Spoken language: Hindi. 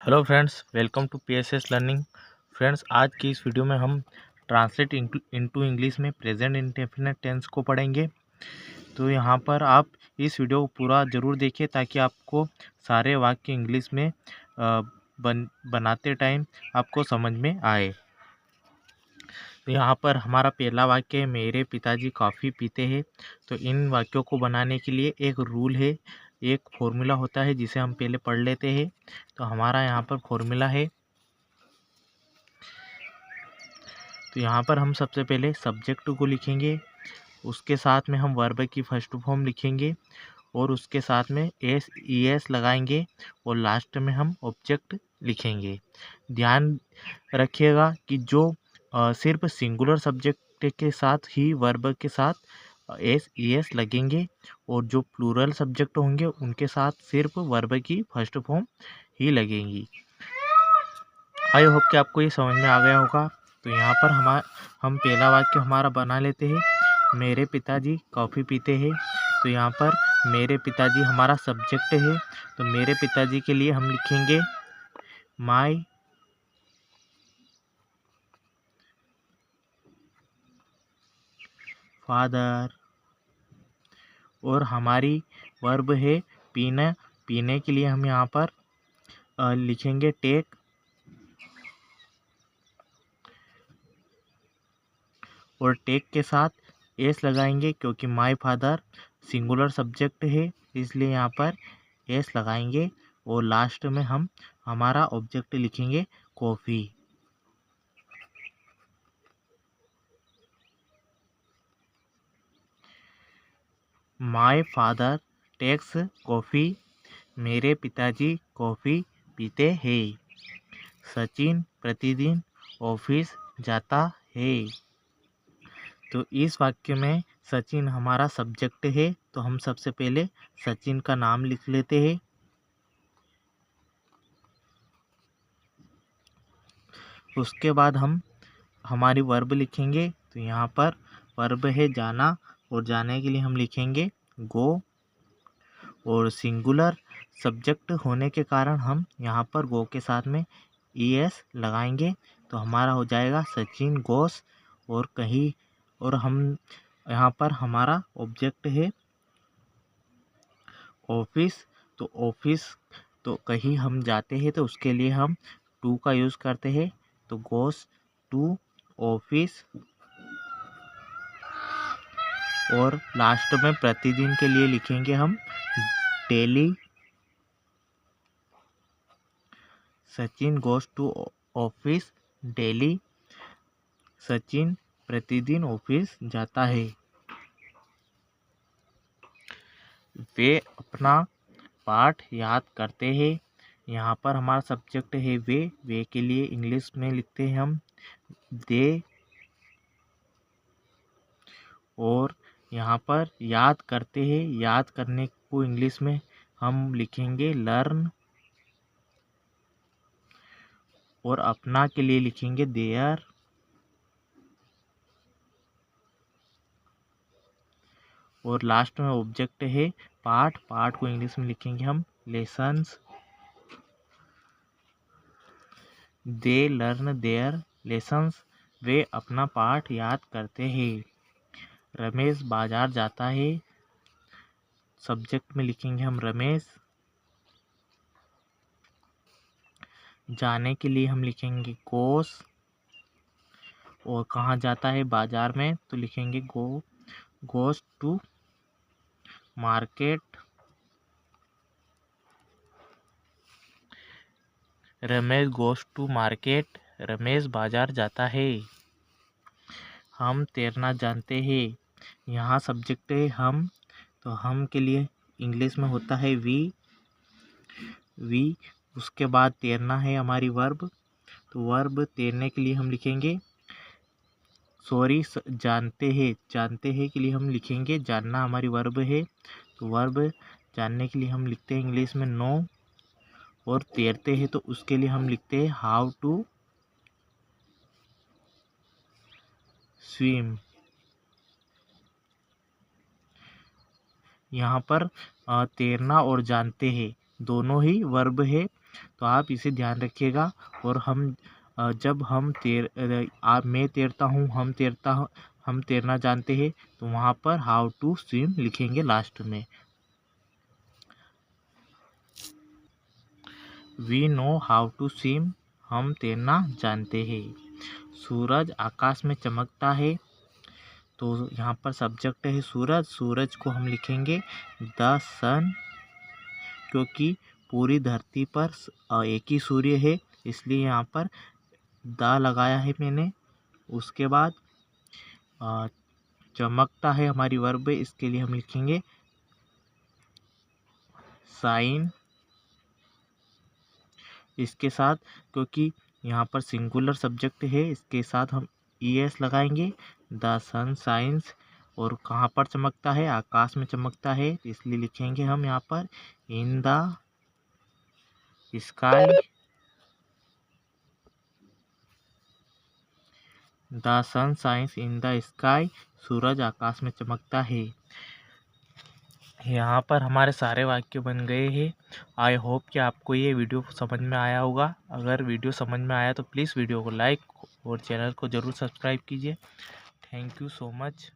Hello friends, welcome to PSS learning. Friends, आज की इस वीडियो में हम ट्रांसलेट इनटू इंग्लिश में प्रेजेंट इंडेफिनिट टेंस को पढ़ेंगे। तो यहाँ पर आप इस वीडियो को पूरा ज़रूर देखिए ताकि आपको सारे वाक्य इंग्लिश में बनाते टाइम आपको समझ में आए। तो यहाँ पर हमारा पहला वाक्य है, मेरे पिताजी कॉफ़ी पीते हैं। तो इन वाक्यों को बनाने के लिए एक रूल है, एक फॉर्मूला होता है जिसे हम पहले पढ़ लेते हैं। तो हमारा यहाँ पर फॉर्मूला है। तो यहाँ पर हम सबसे पहले सब्जेक्ट को लिखेंगे, उसके साथ में हम वर्ब की फर्स्ट फॉर्म लिखेंगे और उसके साथ में एस ई एस लगाएंगे और लास्ट में हम ऑब्जेक्ट लिखेंगे। ध्यान रखिएगा कि जो सिर्फ सिंगुलर सब्जेक्ट के साथ ही वर्ब के साथ एस ई एस लगेंगे और जो प्लूरल सब्जेक्ट होंगे उनके साथ सिर्फ वर्ब की फर्स्ट फॉर्म ही लगेंगी। आई होप कि आपको ये समझ में आ गया होगा। तो यहाँ पर हम पहला वाक्य हमारा बना लेते हैं, मेरे पिताजी कॉफ़ी पीते हैं। तो यहाँ पर मेरे पिताजी हमारा सब्जेक्ट है, तो मेरे पिताजी के लिए हम लिखेंगे माय फादर। और हमारी वर्ब है पीना, पीने के लिए हम यहाँ पर लिखेंगे टेक। और टेक के साथ एस लगाएंगे क्योंकि माय फादर सिंगुलर सब्जेक्ट है, इसलिए यहाँ पर एस लगाएंगे। और लास्ट में हम हमारा ऑब्जेक्ट लिखेंगे coffee. My father takes coffee, मेरे पिताजी कॉफ़ी पीते हैं। सचिन प्रतिदिन ऑफिस जाता है। तो इस वाक्य में सचिन हमारा सब्जेक्ट है, तो हम सबसे पहले सचिन का नाम लिख लेते हैं। उसके बाद हम हमारी वर्ब लिखेंगे। तो यहाँ पर वर्ब है जाना, और जाने के लिए हम लिखेंगे गो। और सिंगुलर सब्जेक्ट होने के कारण हम यहाँ पर गो के साथ में ई एस लगाएंगे। तो हमारा हो जाएगा सचिन गोस। और हम यहाँ पर हमारा ऑब्जेक्ट है ऑफिस। तो ऑफिस तो कहीं हम जाते हैं तो उसके लिए हम टू का यूज़ करते हैं, तो गोस टू ऑफिस। और लास्ट में प्रतिदिन के लिए लिखेंगे हम daily. Sachin goes to office daily. Sachin प्रतिदिन ऑफिस जाता है। वे अपना पाठ याद करते हैं। यहाँ पर हमारा सब्जेक्ट है वे के लिए इंग्लिश में लिखते हैं हम दे। और यहाँ पर याद करते हैं, याद करने को इंग्लिश में हम लिखेंगे लर्न। और अपना के लिए लिखेंगे देयर। और लास्ट में ऑब्जेक्ट है पाठ, पाठ को इंग्लिश में लिखेंगे हम lessons. They learn their lessons, वे अपना पाठ याद करते हैं। रमेश बाजार जाता है, सब्जेक्ट में लिखेंगे हम रमेश। जाने के लिए हम लिखेंगे गोस। और कहाँ जाता है बाजार में, तो लिखेंगे goes to market. Ramesh goes to market, Ramesh बाजार जाता है। हम तैरना जानते हैं, यहाँ सब्जेक्ट है हम, तो हम के लिए इंग्लिश में होता है वी। उसके बाद तैरना है हमारी वर्ब, तो वर्ब तैरने के लिए हम लिखेंगे जानते हैं के लिए हम लिखेंगे जानना, हमारी वर्ब है। तो वर्ब जानने के लिए हम लिखते हैं इंग्लिश में नो। और तैरते हैं तो उसके लिए हम लिखते हैं हाउ टू स्विम। यहाँ पर तैरना और जानते हैं दोनों ही वर्ब है, तो आप इसे ध्यान रखिएगा। और हम जब हम मैं तैरता हूँ, हम तैरना जानते हैं, तो वहाँ पर हाउ टू स्विम लिखेंगे लास्ट में। We know how to swim, हम तैरना जानते हैं। सूरज आकाश में चमकता है, तो यहाँ पर सब्जेक्ट है सूरज। सूरज को हम लिखेंगे द सन, क्योंकि पूरी धरती पर एक ही सूर्य है, इसलिए यहाँ पर द लगाया है मैंने। उसके बाद चमकता है हमारी वर्ब है, इसके लिए हम लिखेंगे साइन। इसके साथ, क्योंकि यहाँ पर सिंगुलर सब्जेक्ट है, इसके साथ हम ES लगाएंगे, द सन साइंस। और कहाँ पर चमकता है, आकाश में चमकता है, इसलिए लिखेंगे हम यहाँ पर in the sky. The sun shines in the sky, सूरज आकाश में चमकता है। यहाँ पर हमारे सारे वाक्य बन गए हैं। आई होप कि आपको ये वीडियो समझ में आया होगा। अगर वीडियो समझ में आया तो प्लीज़ वीडियो को लाइक और चैनल को ज़रूर सब्सक्राइब कीजिए। Thank you so much.